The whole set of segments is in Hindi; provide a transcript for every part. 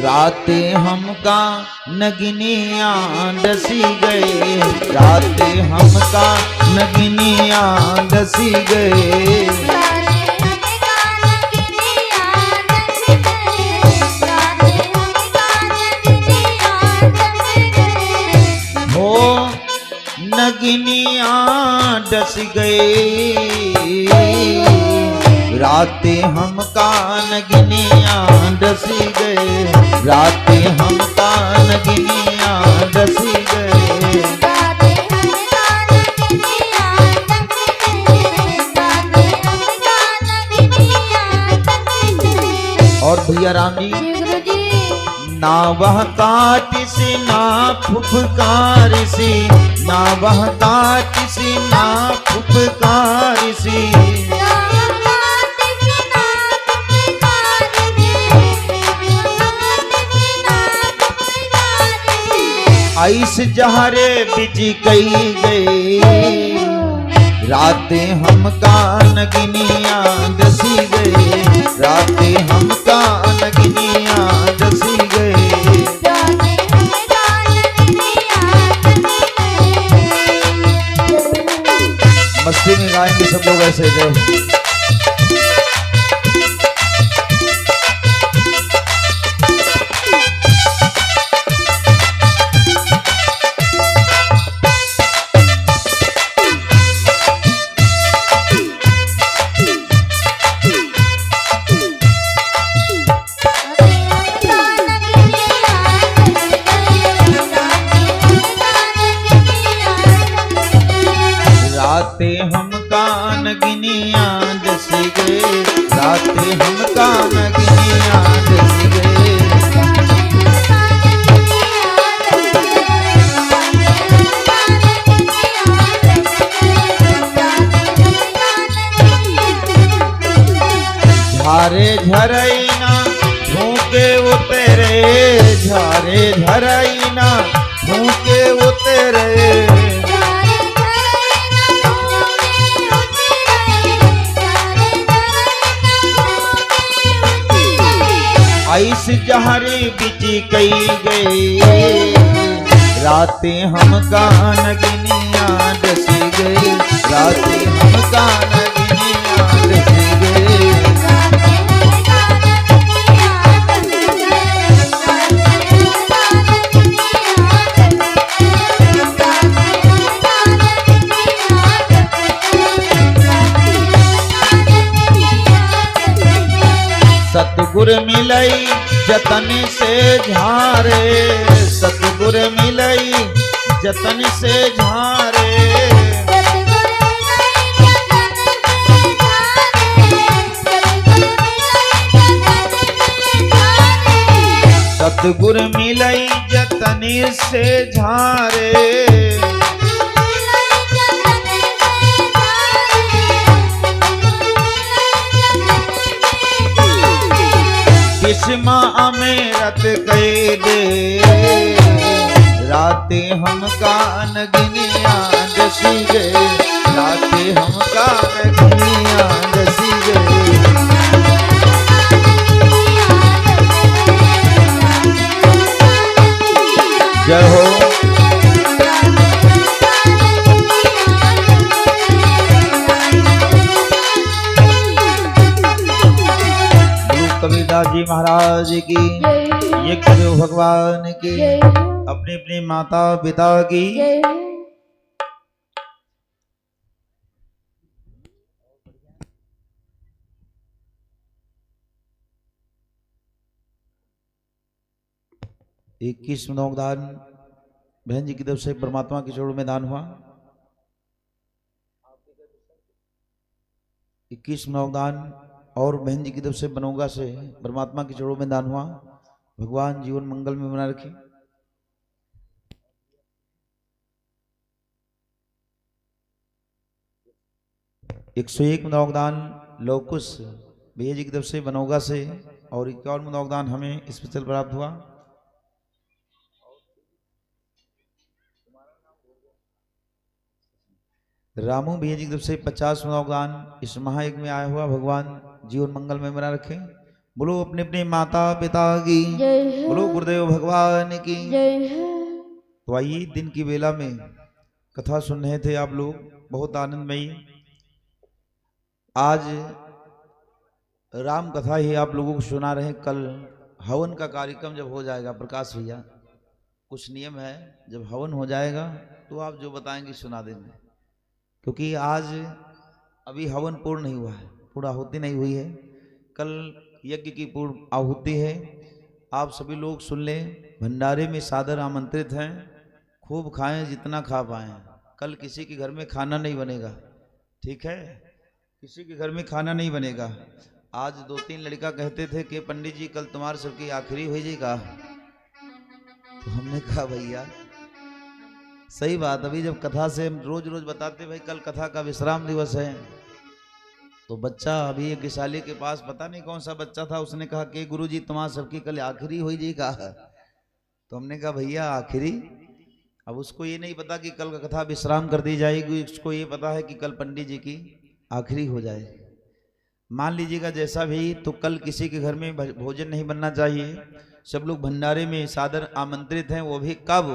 राते हमका नगनिया डसी गए, राते हमका नगनिया डसी गए। नगनिया डस गए, राते हमका नगनिया डसी गए, राते हमका नगनिया डसी गए। और भैया राम जी, ना वह काटिसी ना फुफकारिसी, ना वह काटिसी ना फुफकारिसी। ऐस जहरे बिज कई गए, राते हमका नगनिया डसी गए, राते हमका नगनिया डसी गए। मस्ती में गाएंगे सब लोग ऐसे जय। राते हमका नगनिया डसी गए, राते हमका नगनिया डसी गए। झारे झरैना फूके उतरे, झारे झरैना फूके उतरे। ऐस जहरी बिजी कई गए, राते हमका नगनिया डसी गए, राते हमका नगनिया डसी गए। सतगुर मिलई जतन से झारे, सतगुर मिलई जतन से झारे। सतगुर मिलई जतन से झारे। किस्मा अमेरत कैले, राते हमका नगनिया डसी गए, राते हमका नगनिया डसी गए। जय हो। कबीरदास जी महाराज की, ये करो भगवान की, अपनी अपनी माता पिता की। एक 21 दान बहन जी की तरफ से परमात्मा के चरणों में दान हुआ। 21 दान और बहन जी की तरफ से बनोगा से परमात्मा के चरणों में दान हुआ। भगवान जीवन मंगल में बना रखे। एक 101 दान लोकुश भैया जी की तरफ से बनोगा से और 51 दान हमें स्पेशल प्राप्त हुआ। रामू भैया जी की तरफ से 50 दान इस महायज्ञ में आया हुआ। भगवान जीवन मंगल में बना रखे। बोलो अपने अपने माता पिता की, बोलो गुरुदेव भगवान की। तो आइए दिन की बेला में कथा सुन रहे थे आप लोग, बहुत आनंदमयी। आज राम कथा ही आप लोगों को सुना रहे। कल हवन का कार्यक्रम जब हो जाएगा प्रकाश भैया, कुछ नियम है, जब हवन हो जाएगा तो आप जो बताएंगे सुना देंगे, क्योंकि आज अभी हवन पूर्ण नहीं हुआ है, पूर्ण आहुति नहीं हुई है। कल यज्ञ की पूर्ण आहुति है। आप सभी लोग सुन लें, भंडारे में सादर आमंत्रित हैं, खूब खाएं जितना खा पाएं। कल किसी के घर में खाना नहीं बनेगा, ठीक है, किसी के घर में खाना नहीं बनेगा। आज 2-3 लड़का कहते थे कि पंडित जी कल तुम्हारे सबकी आखिरी हो जाएगा, तो हमने कहा भैया सही बात, अभी जब कथा से हम रोज रोज बताते भाई कल कथा का विश्राम दिवस है, तो बच्चा अभी एक विशाली के पास पता नहीं कौन सा बच्चा था, उसने कहा कि गुरुजी तुम्हारा सबकी कल आखिरी हो जाएगा। तो हमने कहा भैया आखिरी, अब उसको ये नहीं पता कि कल का कथा विश्राम कर दी जाएगी, उसको ये पता है कि कल पंडित जी की आखिरी हो जाए। मान लीजिएगा जैसा भी, तो कल किसी के घर में भोजन नहीं बनना चाहिए। सब लोग भंडारे में सादर आमंत्रित हैं, वो भी कब,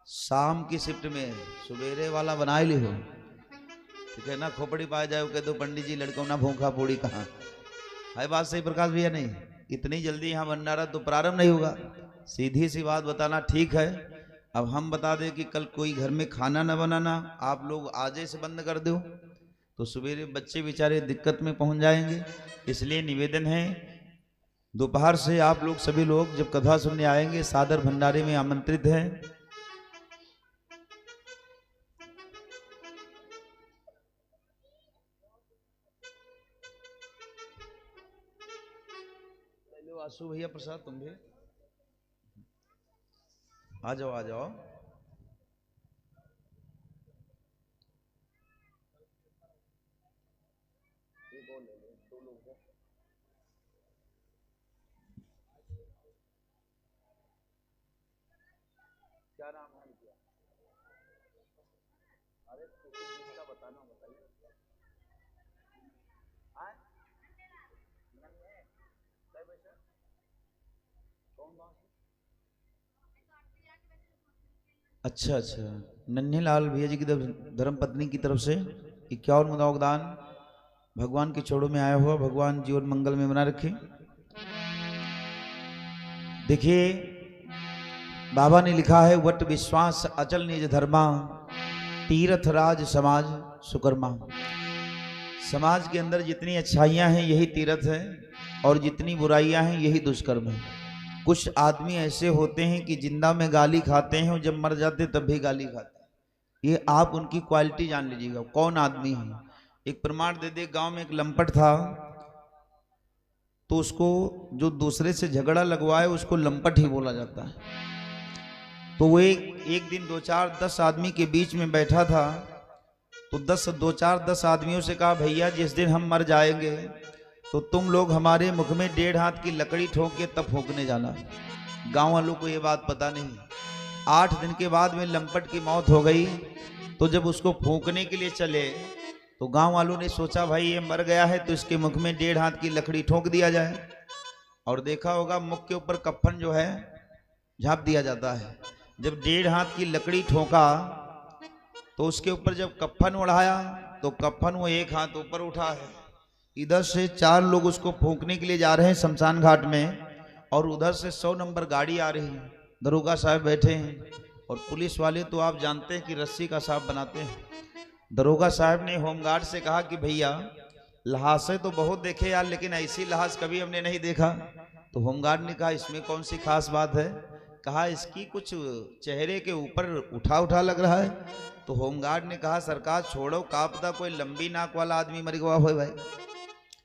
शाम की शिफ्ट में, सवेरे वाला बनाए ली हो, ठीक है ना, खोपड़ी पाए जाए कह दो पंडित जी लड़कों ना भूखा पूड़ी कहाँ है। बात सही प्रकाश भैया? नहीं, इतनी जल्दी यहाँ भंडारा तो प्रारंभ नहीं होगा, सीधी सी बात बताना ठीक है। अब हम बता दें कि कल कोई घर में खाना न बनाना, आप लोग आजे से बंद कर दो, तो सवेरे बच्चे बेचारे दिक्कत में पहुंच जाएंगे। इसलिए निवेदन है, दोपहर से आप लोग सभी लोग जब कथा सुनने आएंगे सादर भंडारे में आमंत्रित हैं। आशु भैया, प्रसाद तुम भी आ जाओ, आ जाओ। क्या नाम है क्या? अरे किसका बताना, बताइए। अच्छा अच्छा, नन्हे लाल भैया जी की धर्म पत्नी की तरफ से 51 योगदान भगवान के छोड़ों में आया हुआ, भगवान जीवन मंगल में बना रखे। देखिए बाबा ने लिखा है, वट विश्वास अचल निज धर्मा, तीर्थ राज समाज सुकर्मा। समाज के अंदर जितनी अच्छाइयां हैं यही तीर्थ है, और जितनी बुराइयां हैं यही दुष्कर्म है। कुछ आदमी ऐसे होते हैं कि जिंदा में गाली खाते हैं और जब मर जाते तब भी गाली खाते हैं। ये आप उनकी क्वालिटी जान लीजिएगा कौन आदमी है। एक प्रमाण दे दे, गांव में एक लंपट था, तो उसको जो दूसरे से झगड़ा लगवाए उसको लंपट ही बोला जाता है। तो वो एक दिन 2-4-10 आदमी के बीच में बैठा था, तो 2-4-10 आदमियों से कहा, भैया जिस दिन हम मर जाएंगे तो तुम लोग हमारे मुख में 1.5 हाथ की लकड़ी ठोक के तब फूंकने जाना। गांव वालों को ये बात पता नहीं। 8 दिन के बाद में लंपट की मौत हो गई, तो जब उसको फूंकने के लिए चले तो गांव वालों ने सोचा भाई ये मर गया है तो इसके मुख में 1.5 हाथ की लकड़ी ठोक दिया जाए। और देखा होगा मुख के ऊपर कफन जो है झाँप दिया जाता है। जब 1.5 हाथ की लकड़ी ठोका तो उसके ऊपर जब कफन उड़ाया तो कफन वो 1 हाथ ऊपर उठा है। इधर से 4 लोग उसको फूंकने के लिए जा रहे हैं शमशान घाट में, और उधर से 100 नंबर गाड़ी आ रही है, दरोगा साहब बैठे हैं, और पुलिस वाले तो आप जानते हैं कि रस्सी का सांप बनाते हैं। दरोगा साहब ने होमगार्ड से कहा कि भैया लहासे तो बहुत देखे यार, लेकिन ऐसी लहास कभी हमने नहीं देखा। तो होमगार्ड ने कहा इसमें कौन सी खास बात है? कहा इसकी कुछ चेहरे के ऊपर उठा उठा लग रहा है। तो होमगार्ड ने कहा सरकार छोड़ो, का पता कोई लंबी नाक वाला आदमरी मर गया हो भाई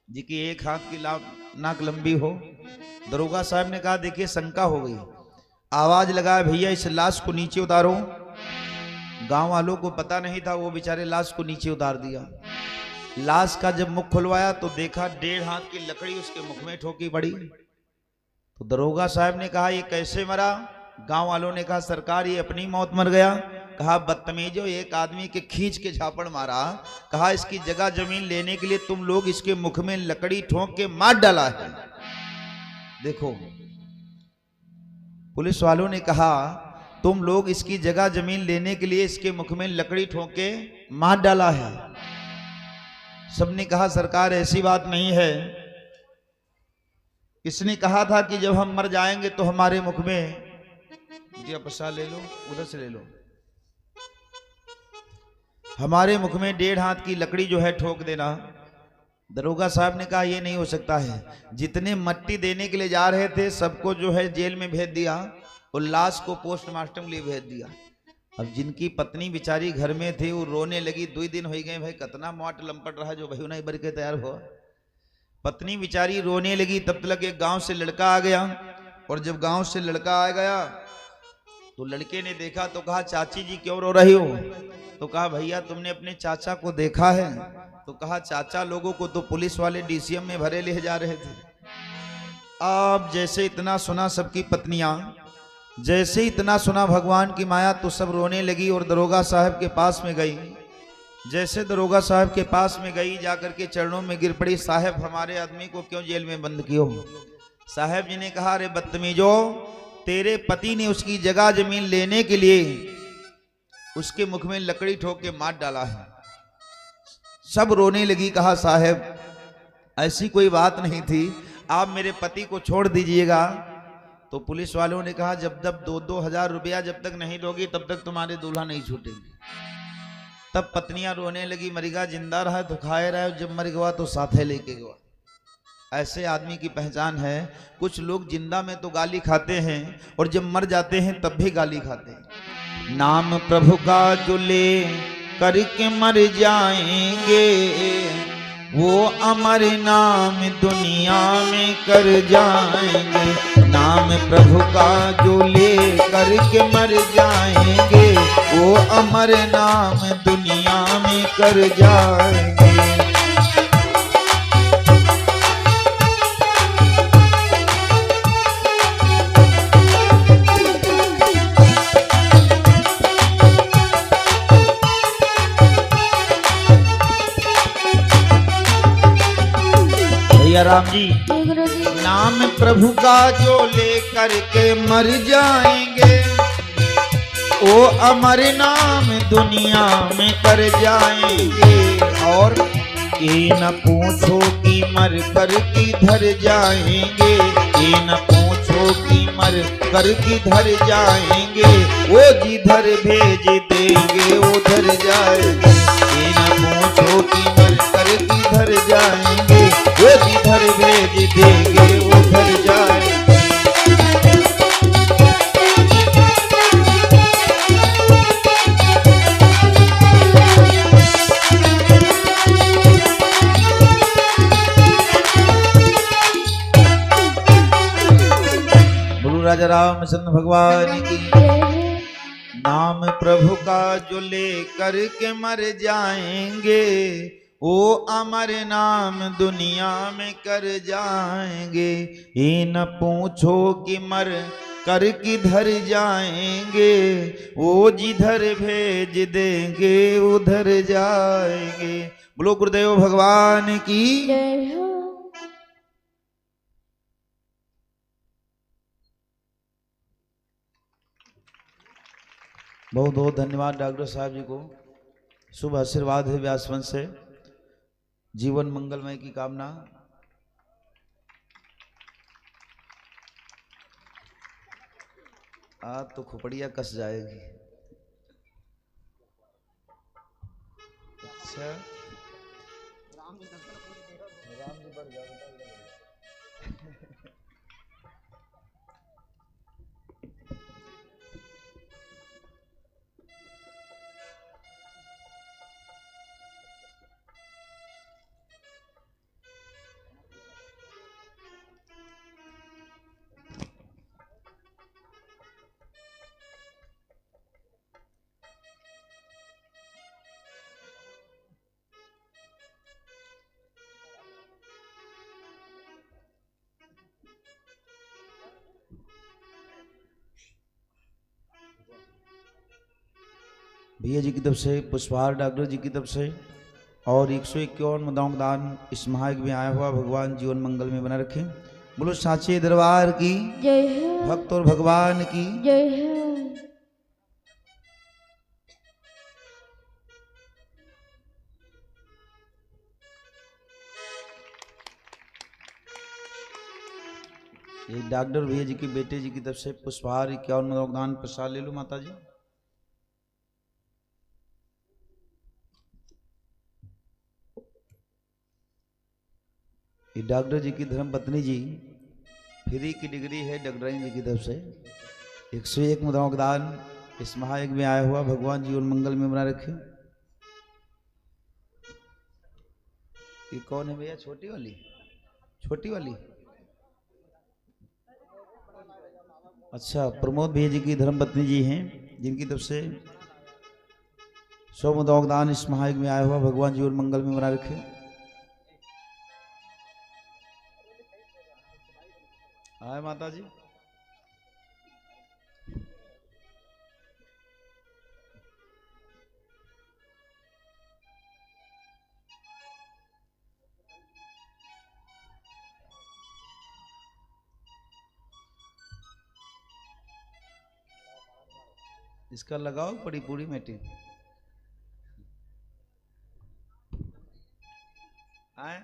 जी की 1 हाथ की नाक लंबी हो। दरोगा साहब ने कहा देखिए शंका हो गई, आवाज लगाया भैया इस लाश को नीचे उतारो। गांव वालों को पता नहीं था, वो बेचारे लाश को नीचे उतार दिया। लाश का जब मुख खुलवाया तो देखा 1.5 हाथ की लकड़ी उसके मुख में ठोकी पड़ी। तो दरोगा साहब ने कहा ये कैसे मरा? गांव वालों ने कहा सरकार ये अपनी मौत मर गया। कहा बदतमीजो, एक आदमी के खींच के झापड़ मारा, कहा इसकी जगह जमीन लेने के लिए तुम लोग इसके मुख में लकड़ी ठोक के मार डाला है। देखो, पुलिस वालों ने कहा तुम लोग इसकी जगह जमीन लेने के लिए इसके मुख में लकड़ी ठोक के मार डाला है। सबने कहा सरकार ऐसी बात नहीं है, इसने कहा था कि जब हम मर जाएंगे तो हमारे मुख में, ये प्रसाद ले लो, उधर से ले लो, हमारे मुख में 1.5 हाथ की लकड़ी जो है ठोक देना। दरोगा साहब ने कहा ये नहीं हो सकता है। जितने मट्टी देने के लिए जा रहे थे सबको जो है जेल में भेज दिया और लाश को पोस्टमार्टम के लिए भेज दिया। अब जिनकी पत्नी बेचारी घर में थी वो रोने लगी, 2 दिन हो गए भाई, कितना मोट लंपट रहा जो भाई नहीं भर के तैयार हुआ। पत्नी बेचारी रोने लगी, तब तक एक गांव से लड़का आ गया। और जब गांव से लड़का आ गया तो लड़के ने देखा तो कहा चाची जी क्यों रो रही हो? तो कहा भैया तुमने अपने चाचा को देखा है? तो कहा चाचा लोगों को तो पुलिस वाले डीसीएम में भरे ले जा रहे थे। अब जैसे इतना सुना सबकी पत्नियां, जैसे इतना सुना भगवान की माया, तो सब रोने लगी और दरोगा साहब के पास में गई। जैसे दरोगा साहब के पास में गई, जाकर के चरणों में गिर पड़ी, साहब हमारे आदमी को क्यों जेल में बंद कियो? साहब जी ने कहा अरे बदतमीजो, तेरे पति ने उसकी जगह जमीन लेने के लिए उसके मुख में लकड़ी ठोक के मार डाला है। सब रोने लगी, कहा साहब ऐसी कोई बात नहीं थी, आप मेरे पति को छोड़ दीजिएगा। तो पुलिस वालों ने कहा जब तक 2-2 हजार रुपया जब तक नहीं दोगी तब तक तुम्हारे दूल्हा नहीं छूटेंगे। तब पत्नियां रोने लगी, मरिगा जिंदा रहा तो खाए रहा, जब मर गया तो साथे लेके गया। ऐसे आदमी की पहचान है। कुछ लोग जिंदा में तो गाली खाते हैं और जब मर जाते हैं तब भी गाली खाते हैं। नाम प्रभु का जो ले करके मर जाएंगे, वो अमर नाम दुनिया में कर जाएंगे। नाम प्रभु का जो ले करके मर जाएंगे, वो अमर नाम दुनिया में कर जाएंगे। राम जी, नाम प्रभु का जो लेकर के मर जाएंगे, वो अमर नाम दुनिया में कर जाएंगे। और ये न पूछो कि मर कर किधर जाएंगे, ये न पूछो कि मर कर किधर जाएंगे, वो जिधर भेज देंगे उधर जाएंगे। ये न पूछो कि मर कर किधर जाएंगे, वो जिधर भेज देंगे उधर जाएंगे। बोलो राजा रामचंद्र भगवान की। नाम प्रभु का जो लेकर के मर जाएंगे, वो अमर नाम दुनिया में कर जाएंगे। ये न पूछो कि मर कर किधर जाएंगे, वो जिधर भेज देंगे उधर जाएंगे। बोलो गुरुदेव भगवान की। बहुत बहुत धन्यवाद डॉक्टर साहब जी को। शुभ आशीर्वाद है व्यासवंश से। जीवन मंगलमय की कामना। आज तो खोपड़िया कस जाएगी। अच्छा राम जी बढ़ जाओ। भैया जी की तरफ से, पुष्पहार डॉक्टर जी की तरफ से और 151 मुद्राओं का दान इस महायज्ञ में आया हुआ। भगवान जीवन मंगल में बना रखें। बोलो साचे दरबार की जय हो। भक्त और भगवान की जय हो। ये डॉक्टर भैया जी के बेटे जी की तरफ से पुष्पहार 51 योगदान प्रसाद ले लो माता जी। ये डॉक्टर जी की धर्म पत्नी जी फ्री की डिग्री है डॉक्टराइन जी की तरफ से 101 योगदान इस महायज्ञ में आया हुआ भगवान जीवन मंगल में बना रखे। ये कौन है भैया? छोटी वाली? छोटी वाली? अच्छा, प्रमोद भैया जी की धर्मपत्नी जी हैं जिनकी तरफ से 100 योगदान इस महायज्ञ में आया हुआ भगवान जीवन मंगल में बना रखे। आए माता जी। इसका लगाओ बड़ी पूरी मेटी। आए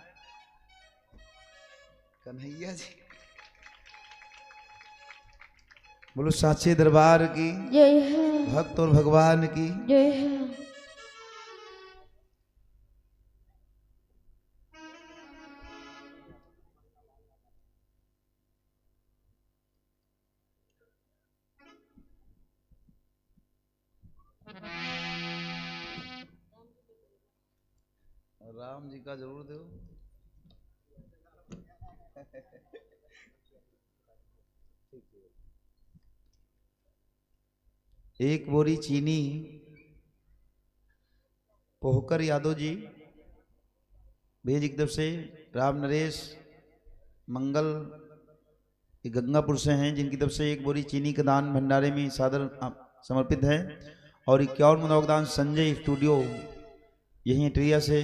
कन्हैया जी। बोलो साचे दरबार की जय हो। भक्त और भगवान की जय हो। राम जी का जरूर दो। एक बोरी चीनी पोहकर यादव जी भैया जी की तरफ से राम नरेश मंगल ये गंगापुर से हैं जिनकी तरफ से एक बोरी चीनी का दान भंडारे में सादर समर्पित है। और 51 योगदान संजय स्टूडियो यहीं अटरिया से